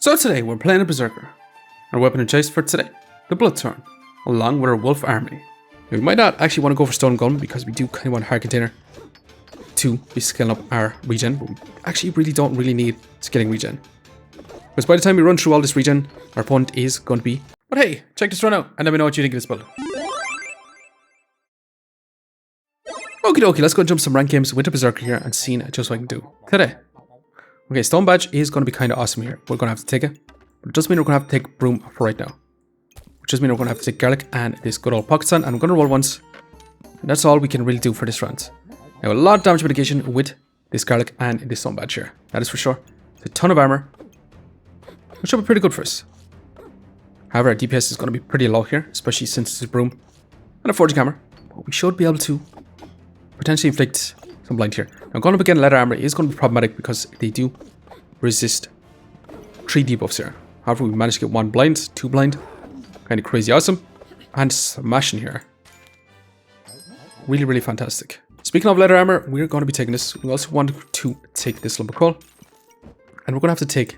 So today we're playing a Berserker. Our weapon of choice for today, the Bloodthorne, along with our Wolf Army. We might not actually want to go for Stone Golem because we do kind of want Hard Container to be scaling up our regen, but we actually don't need scaling regen. Because by the time we run through all this regen, our opponent is going to be... But hey, check this run out and let me know what you think of this build. Okie dokie, let's go and jump some rank games with the Berserker here and see just what I can do today. Okay, Stone Badge is going to be kind of awesome here. We're going to have to take it. But it does mean we're going to have to take Broom for right now. Which does mean we're going to have to take Garlic and this good old Pocket Sand. And I'm going to roll once. And that's all we can really do for this round. Now, a lot of damage mitigation with this Garlic and this Stone Badge here. That is for sure. It's a ton of armor. Which should be pretty good for us. However, our DPS is going to be pretty low here. Especially since it's a Broom and a Forging Hammer. But we should be able to potentially inflict some blind here. Now, going up again, leather armor is going to be problematic because they do resist 3 debuffs here. However, we managed to get 1 blind, 2 blind. Kind of crazy awesome. And smashing here. Really, really fantastic. Speaking of leather armor, we're going to be taking this. We also want to take this lumber coal. And we're going to have to take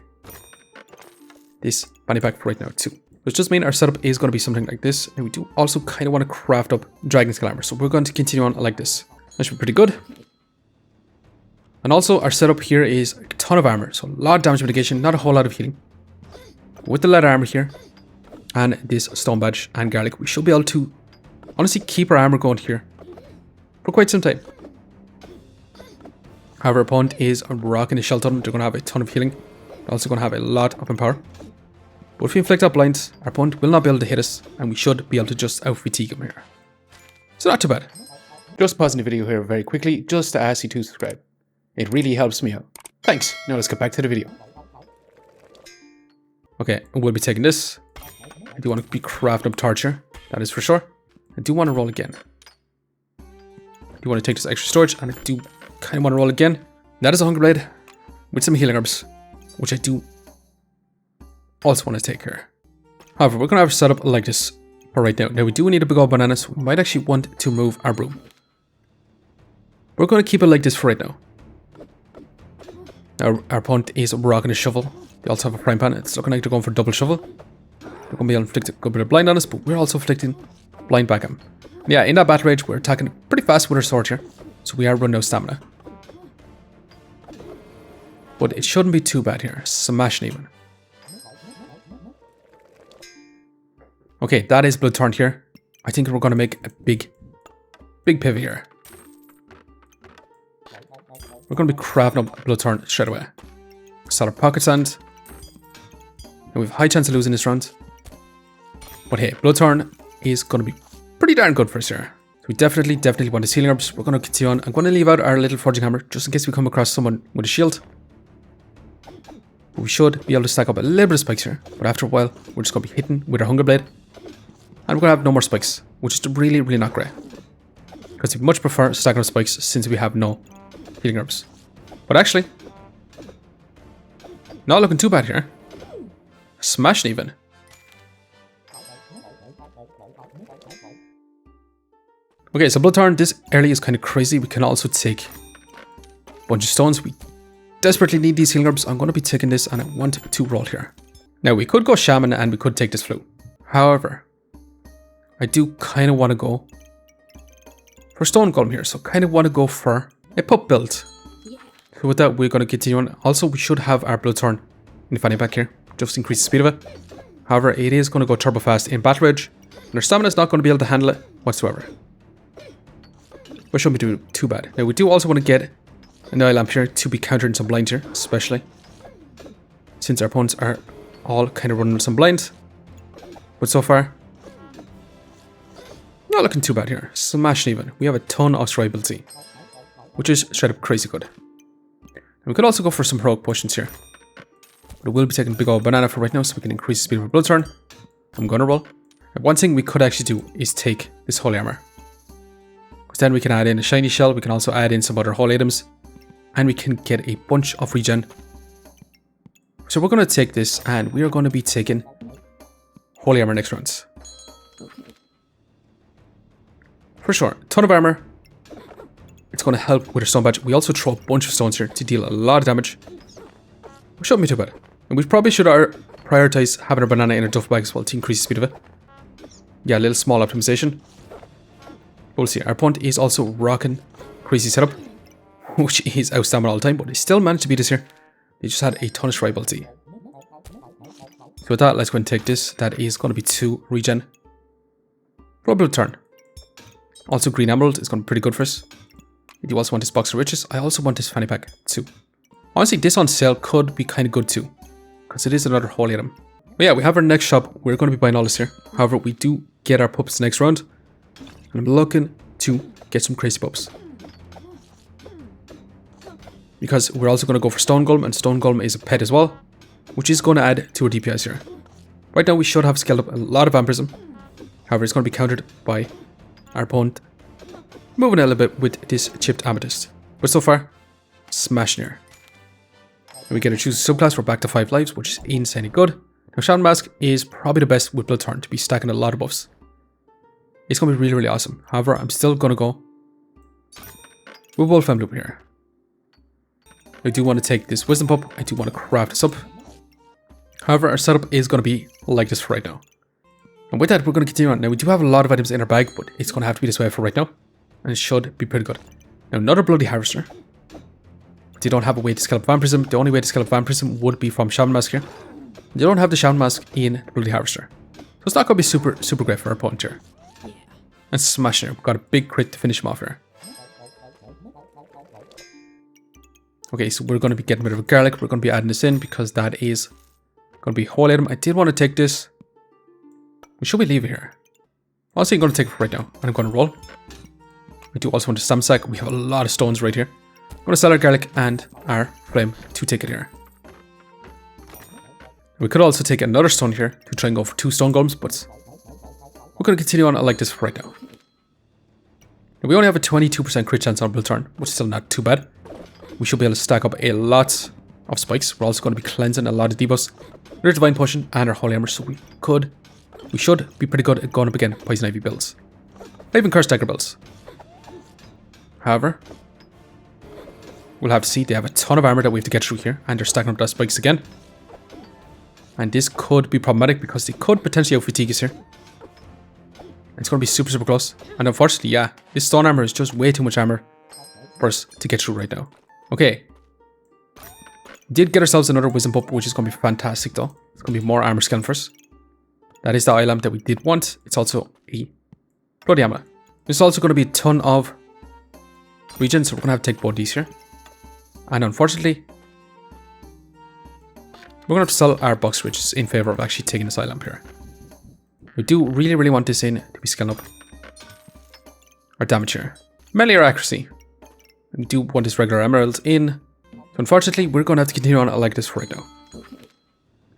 this bunny pack for right now too. Which just means our setup is going to be something like this. And we do also kind of want to craft up dragon scale armor. So we're going to continue on like this. That should be pretty good. And also our setup here is a ton of armor. So a lot of damage mitigation, not a whole lot of healing. With the leather armor here and this Stone Badge and Garlic, we should be able to honestly keep our armor going here for quite some time. However, our opponent is rocking the Shell Totem. They're going to have a ton of healing. They're also going to have a lot of empower. But if we inflict up blinds, our opponent will not be able to hit us, and we should be able to just out-fatigue him here. So not too bad. Just pausing the video here very quickly, just to ask you to subscribe. It really helps me out. Thanks. Now let's get back to the video. Okay, we'll be taking this. I do want to be crafting up Torture. That is for sure. I do want to roll again. I do want to take this extra storage, and I do kind of want to roll again. That is a Hunger Blade with some healing herbs, which I do also want to take here. However, we're going to have a setup like this for right now. Now, we do need a big old banana, so we might actually want to move our Broom. We're going to keep it like this for right now. Now, our opponent is rocking a shovel. They also have a frying pan. It's looking like they're going for double shovel. They're going to be able to inflict a good bit of blind on us, but we're also inflicting blind back him. Yeah, in that battle rage, we're attacking pretty fast with our sword here. So we are running out of stamina. But it shouldn't be too bad here. Smashing even. Okay, that is Bloodthorne here. I think we're going to make a big pivot here. We're going to be crafting up Bloodthorne straight away. Solid Pocket Sand. And we have a high chance of losing this round. But hey, Bloodthorne is going to be pretty darn good for us here. So we definitely want the healing herbs. We're going to continue on. I'm going to leave out our little Forging Hammer just in case we come across someone with a shield. But we should be able to stack up a little bit of spikes here. But after a while, we're just going to be hitting with our Hunger Blade. And we're going to have no more spikes, which is really not great. Because we much prefer stacking up spikes since we have no healing herbs. But actually, not looking too bad here. Smashing even. Okay, so Bloodthorne, this early is kind of crazy. We can also take a bunch of stones. We desperately need these healing herbs. I'm going to be taking this and I want to roll here. Now, we could go Shaman and we could take this flute. However, I do kind of want to go for Stone Golem here. So kind of want to go for a pup build. So with that, we're going to continue on. Also, we should have our Bloodthorne in the fanny pack here. Just increase the speed of it. However, it is going to go turbo fast in battle rage. And our stamina is not going to be able to handle it whatsoever. But shouldn't be too bad. Now, we do also want to get an eye lamp here to be countering some blinds here. Especially since our opponents are all kind of running some blinds. But so far, not looking too bad here. Smashing even. We have a ton of survivability, which is straight up crazy good. And we could also go for some heroic potions here. But we'll be taking a big old banana for right now so we can increase the speed of our Bloodthorne. I'm going to roll. And one thing we could actually do is take this holy armor. Because then we can add in a shiny shell. We can also add in some other holy items. And we can get a bunch of regen. So we're going to take this and we are going to be taking holy armor next round. For sure. Ton of armor. It's going to help with our Stone Badge. We also throw a bunch of stones here to deal a lot of damage. Shouldn't be too bad. And we probably should prioritize having our banana in our duffel bag as well to increase the speed of it. Yeah, a little small optimization. We'll see. Our opponent is also rocking crazy setup, which is outstanding all the time, but they still managed to beat us here. They just had a ton of striability. So with that, let's go and take this. That is going to be 2 regen. For a Bloodthorne. Also, green emerald is going to be pretty good for us. I do also want this box of riches. I also want this fanny pack too. Honestly, this on sale could be kind of good too, because it is another holy item. But yeah, we have our next shop. We're going to be buying all this here. However, we do get our pups next round. And I'm looking to get some crazy pups. Because we're also going to go for Stone Golem, and Stone Golem is a pet as well, which is going to add to our DPS here. Right now, we should have scaled up a lot of Vampirism. However, it's going to be countered by our opponent moving a little bit with this chipped amethyst. But so far, smashing here. And we get to choose a subclass. We're back to 5 lives, which is insanely good. Now, Shaman Mask is probably the best with Bloodthorne to be stacking a lot of buffs. It's going to be really, really awesome. However, I'm still going to go with Wolfram Loop here. I do want to take this Wisdom Pup. I do want to craft this up. However, our setup is going to be like this for right now. And with that, we're going to continue on. Now, we do have a lot of items in our bag, but it's going to have to be this way for right now. And it should be pretty good. Now, another Bloody Harvester. They don't have a way to scale up Vampirism. The only way to scale up Vampirism would be from Shaman Mask here. They don't have the Shaman Mask in Bloody Harvester. So it's not going to be super great for our opponent here. And smashing her. We've got a big crit to finish him off here. Okay, so we're going to be getting rid of a garlic. We're going to be adding this in because that is going to be a whole item. I did want to take this. Should we leave it here? Also, I'm going to take it right now. And I'm going to roll. We do also want to stamp sack. We have a lot of stones right here. I'm going to sell our garlic and our flame to take it here. We could also take another stone here to try and go for 2 stone golems, but we're going to continue on like this right now. We only have a 22% crit chance on Bloodthorne, which is still not too bad. We should be able to stack up a lot of spikes. We're also going to be cleansing a lot of debuffs. There's Divine Potion and our Holy Armor, so we should be pretty good at going up again Poison Ivy builds. Or even Curse Dagger builds. However, we'll have to see. They have a ton of armor that we have to get through here, and they're stacking up those spikes again. And this could be problematic because they could potentially out-fatigue us here. It's going to be super close. And unfortunately, yeah, this stone armor is just way too much armor for us to get through right now. Okay. Did get ourselves another Wisdom Pup, which is going to be fantastic though. It's going to be more armor scaling for us. That is the eye lamp that we did want. It's also a Bloody Amulet. There's also going to be a ton of regen, so we're going to have to take both these here. And unfortunately, we're going to have to sell our box riches in favor of actually taking this eye lamp here. We do really want this in to be scaling up our damage here. Melee or accuracy. We do want this regular emerald in. So unfortunately, we're going to have to continue on like this for right now.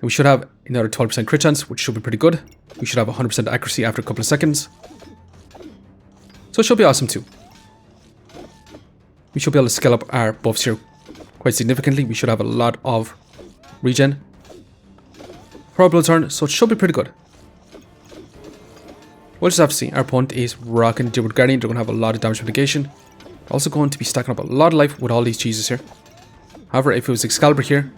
We should have another 12% crit chance, which should be pretty good. We should have 100% accuracy after a couple of seconds. So it should be awesome too. We should be able to scale up our buffs here quite significantly. We should have a lot of regen for our Bloodthorne, so it should be pretty good. We'll just have to see. Our opponent is rocking Gibbered Guardian. They're going to have a lot of damage mitigation. Also going to be stacking up a lot of life with all these cheeses here. However, if it was Excalibur here,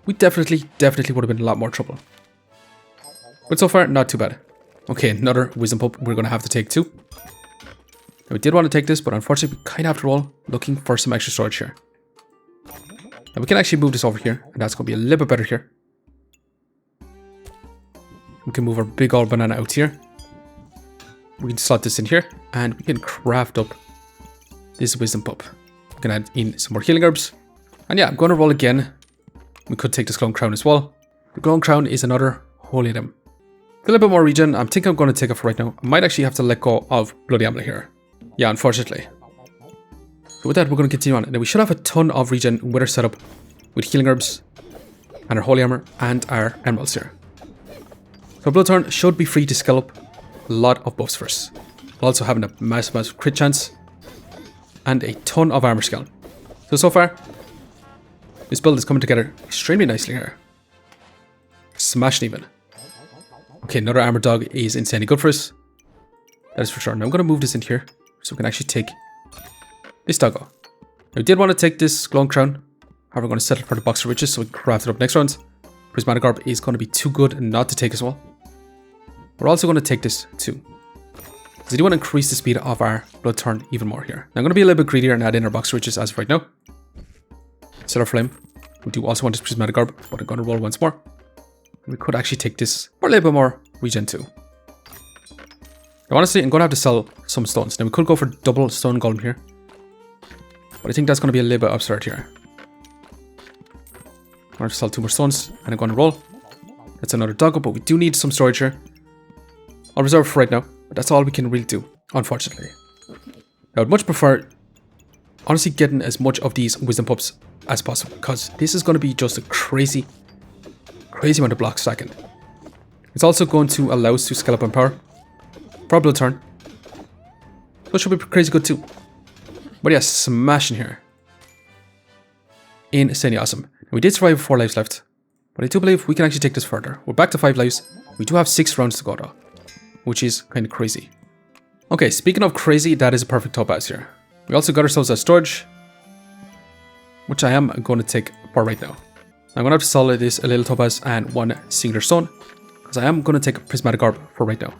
we definitely would have been in a lot more trouble. But so far, not too bad. Okay, another Wisdom Pup we're going to have to take too. Now, we did want to take this, but unfortunately, we kind of have to roll looking for some extra storage here. Now, we can actually move this over here, and that's going to be a little bit better here. We can move our big old banana out here. We can slot this in here, and we can craft up this Wisdom Pup. We can add in some more healing herbs. And yeah, I'm going to roll again. We could take this Glowing Crown as well. The Glowing Crown is another holy item. A little bit more regen. I think I'm going to take it for right now. I might actually have to let go of Bloody Amulet here. Yeah, unfortunately. So with that, we're going to continue on. Now, we should have a ton of regen with our setup with healing herbs and our holy armor and our emeralds here. So Bloodthorne should be free to scale up a lot of buffs for us. Also having a massive crit chance and a ton of armor scale. So far, this build is coming together extremely nicely here. Smashing even. Okay, another armored dog is insanely good for us. That is for sure. Now I'm going to move this in here so we can actually take this doggo. Now, I did want to take this Glowing Crown, However, we're going to settle for the box of riches so we can craft it up next round. Prismatic Orb is going to be too good not to take as well. We're also going to take this too, because I do want to increase the speed of our Bloodthorne even more here. Now, I'm going to be a little bit greedier and add in our box of riches as of right now. Set our flame. We do also want this Prismatic Orb, but I'm going to roll once more. We could actually take this for a little bit more regen too. Now, honestly, I'm going to have to sell some stones. Now, we could go for double stone golem here, but I think that's going to be a little bit absurd here. I'm going to sell 2 more stones, and I'm going to roll. That's another doggo, but we do need some storage here. I'll reserve for right now, but that's all we can really do, unfortunately. I would much prefer, honestly, getting as much of these wisdom pups as possible, because this is going to be just a crazy amount of block stacking. It's also going to allow us to scale up in power. Probably a turn. That should be crazy good too. But yeah, smashing here. Insanely awesome. We did survive with 4 lives left, but I do believe we can actually take this further. We're back to 5 lives. We do have 6 rounds to go though, which is kind of crazy. Okay, speaking of crazy, that is a perfect topaz here. We also got ourselves a storage, which I am going to take for right now. I'm going to have to sell this a little topaz and 1 singular stone, because I am going to take a prismatic orb for right now.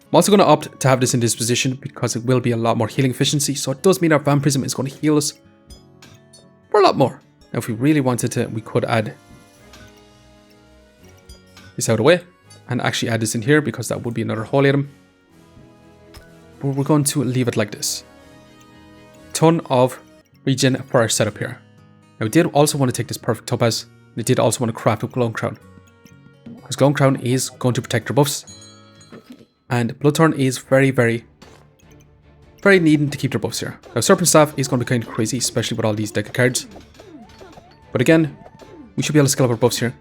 I'm also going to opt to have this in this position because it will be a lot more healing efficiency, so it does mean our vampirism is going to heal us for a lot more. Now, if we really wanted to, we could add this out of the way and actually add this in here, because that would be another holy item. But we're going to leave it like this. Ton of regen for our setup here. Now, we did also want to take this perfect topaz. We did also want to craft a glowing crown, because glowing crown is going to protect our buffs, and Bloodthorne is very needing to keep their buffs here. Now, Serpent Staff is going to be kind of crazy, especially with all these deck of cards. But again, we should be able to scale up our buffs here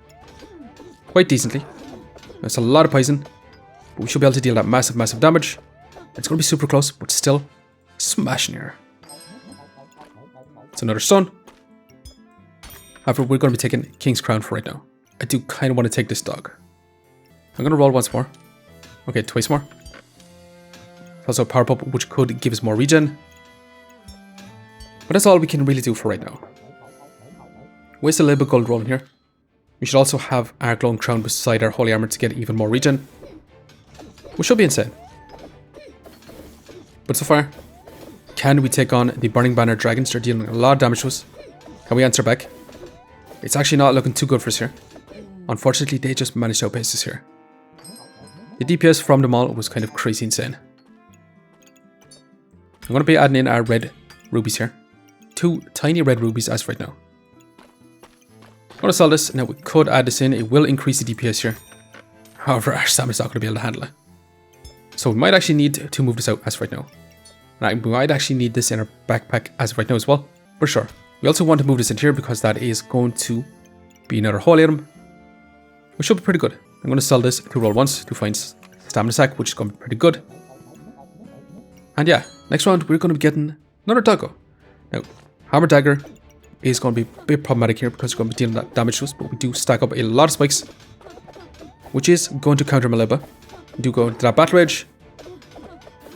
quite decently. That's a lot of poison, but we should be able to deal that massive damage. It's going to be super close, but still smashing here. It's another stone. However, we're going to be taking King's Crown for right now. I do kind of want to take this dog. I'm going to roll once more. Okay, twice more. Also a power pop, which could give us more regen. But that's all we can really do for right now. Waste a little bit of gold rolling here. We should also have our glowing crown beside our holy armor to get even more regen, which should be insane. But so far, can we take on the Burning Banner dragons? They're dealing a lot of damage to us. Can we answer back? It's actually not looking too good for us here. Unfortunately, they just managed to outpace us here. The DPS from them all was kind of crazy insane. I'm going to be adding in our red rubies here. 2 tiny red rubies as of right now. I'm going to sell this. Now, we could add this in. It will increase the DPS here. However, our stamina's not going to be able to handle it. So we might actually need to move this out as of right now. And we might actually need this in our backpack as of right now as well. For sure. We also want to move this in here because that is going to be another holy item, which should be pretty good. I'm going to sell this to roll once to find stamina sack, which is going to be pretty good. And yeah, next round we're going to be getting another doggo. Now, Hammer Dagger is going to be a bit problematic here because we're going to be dealing that damage to us, but we do stack up a lot of spikes, which is going to counter Maleba. We do go into that Battle Rage.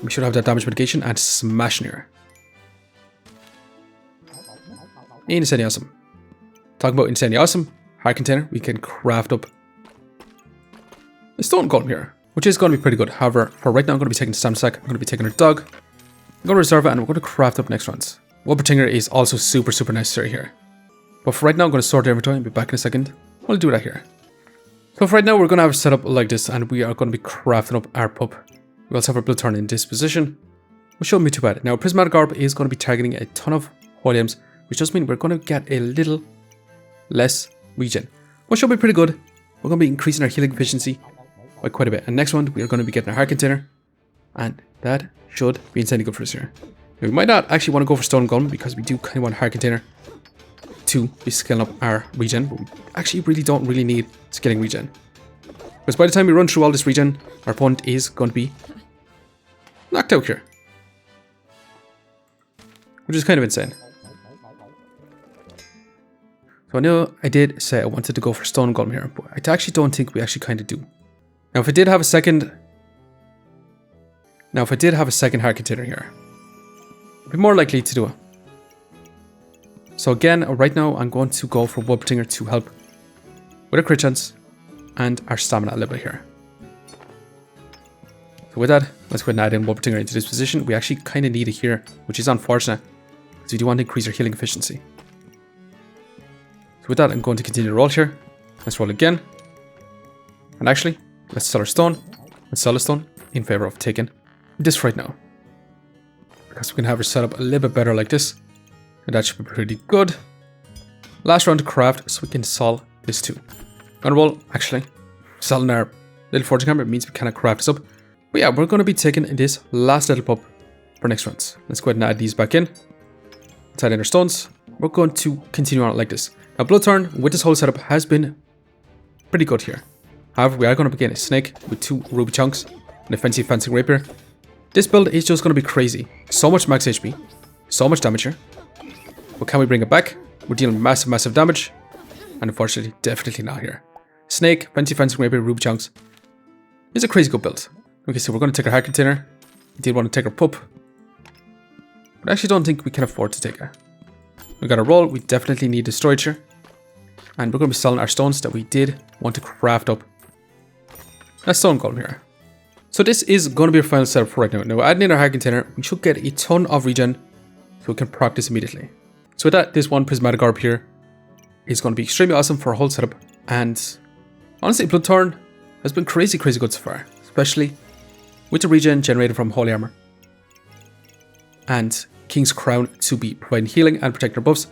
We should have that damage mitigation and smash near. Insanely awesome. Talking about insanely awesome, heart container, we can craft up a stone golem here, which is going to be pretty good. However, for right now, I'm going to be taking the stamina sack. I'm going to be taking a dog. I'm going to reserve it, and we're going to craft up next rounds. Wolpertinger is also super necessary here. But for right now, I'm going to sort the inventory and be back in a second. We'll do that here. So for right now, we're going to have it set up like this, and we are going to be crafting up our pup. We also have our Bloodthorne in this position, which shouldn't be too bad. Now, Prismatic Orb is going to be targeting a ton of holy items, which does mean we're going to get a little less regen, which should be pretty good. We're going to be increasing our healing efficiency by quite a bit. And next one, we are going to be getting a heart container, and that should be insanely good for us here. Now, we might not actually want to go for stone golem because we do kind of want a heart container to be scaling up our regen, but we actually don't need scaling regen. Because by the time we run through all this regen, our opponent is going to be knocked out here, which is kind of insane. So I know I did say I wanted to go for stone golem here, but I actually don't think we actually kind of do. Now, if I did have a second heart container here, I'd be more likely to do it. So again, right now I'm going to go for Wolpertinger to help with our crit chance and our stamina a little bit here. So with that, let's go ahead and add in Wolpertinger into this position. We actually kind of need it here, which is unfortunate, because we do want to increase our healing efficiency. So with that, I'm going to continue to roll here. Let's roll again. And actually, let's sell our stone. Let's sell a stone in favor of taking this right now, because we can have our setup a little bit better like this. And that should be pretty good. Last round to craft, so we can sell this too. Gonna roll, actually. Selling our little forging hammer means we cannot craft this up. But yeah, we're going to be taking this last little pup for next rounds. Let's go ahead and add these back in. Let's add in our stones. We're going to continue on like this. Now, Bloodthorne with this whole setup has been pretty good here. However, we are going to begin a snake with 2 ruby chunks and a fancy fencing rapier. This build is just going to be crazy. So much max HP, so much damage here. But can we bring it back? We're dealing massive damage. And unfortunately, definitely not here. Snake, fancy fencing rapier, ruby chunks. It's a crazy good build. Okay, so we're going to take our heart container. We did want to take our pup. But I actually don't think we can afford to take it. We got a roll. We definitely need the storage here. And we're going to be selling our stones that we did want to craft up. That's stone golem here. So this is going to be our final setup for right now. Now, adding in our heart container, we should get a ton of regen, so we can practice immediately. So with that, this one prismatic orb here is going to be extremely awesome for our whole setup. And honestly, Bloodthorne has been crazy good so far, especially with the regen generated from Holy Armor and King's Crown to be providing healing and protecting our buffs.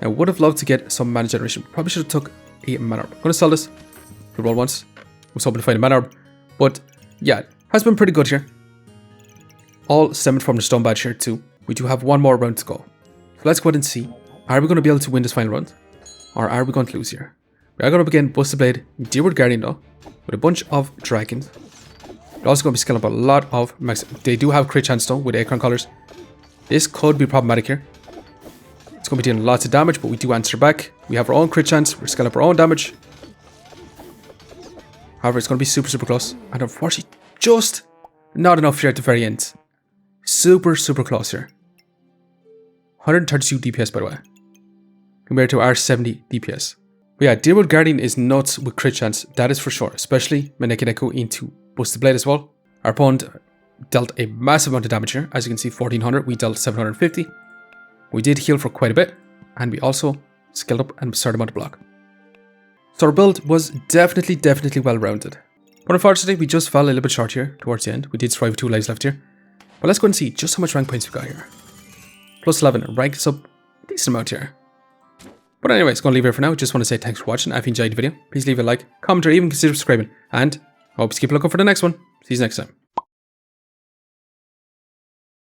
Now, would have loved to get some mana generation. Probably should have took a mana orb. I'm going to sell this. We roll once. I was hoping to find a mana orb, but yeah, has been pretty good here. All stemmed from the stone badge here too. We do have one more round to go. So let's go ahead and see. Are we going to be able to win this final round? Or are we going to lose here? We are going to begin Busted Blade, Deerwood Guardian though, with a bunch of dragons. We're also going to be scaling up a lot of max. They do have crit chance though with acorn collars. This could be problematic here. It's going to be dealing lots of damage, but we do answer back. We have our own crit chance. We're scaling up our own damage. However, it's going to be super close. And unfortunately, just not enough here at the very end. Super close here. 132 DPS by the way, compared to our 70 DPS. But yeah, Deerwood Guardian is nuts with crit chance, that is for sure. Especially Maneki Neko into Busted Blade as well. Our opponent dealt a massive amount of damage here. As you can see, 1400, we dealt 750. We did heal for quite a bit, and we also scaled up an absurd amount of block. So our build was definitely well rounded. But unfortunately, we just fell a little bit short here towards the end. We did survive with 2 lives left here. But let's go and see just how much rank points we got here. Plus 11, ranked us up a decent amount here. But anyways, going to leave it here for now. Just want to say thanks for watching. If you enjoyed the video, please leave a like, comment, or even consider subscribing. And I hope you keep a lookout for the next one. See you next time.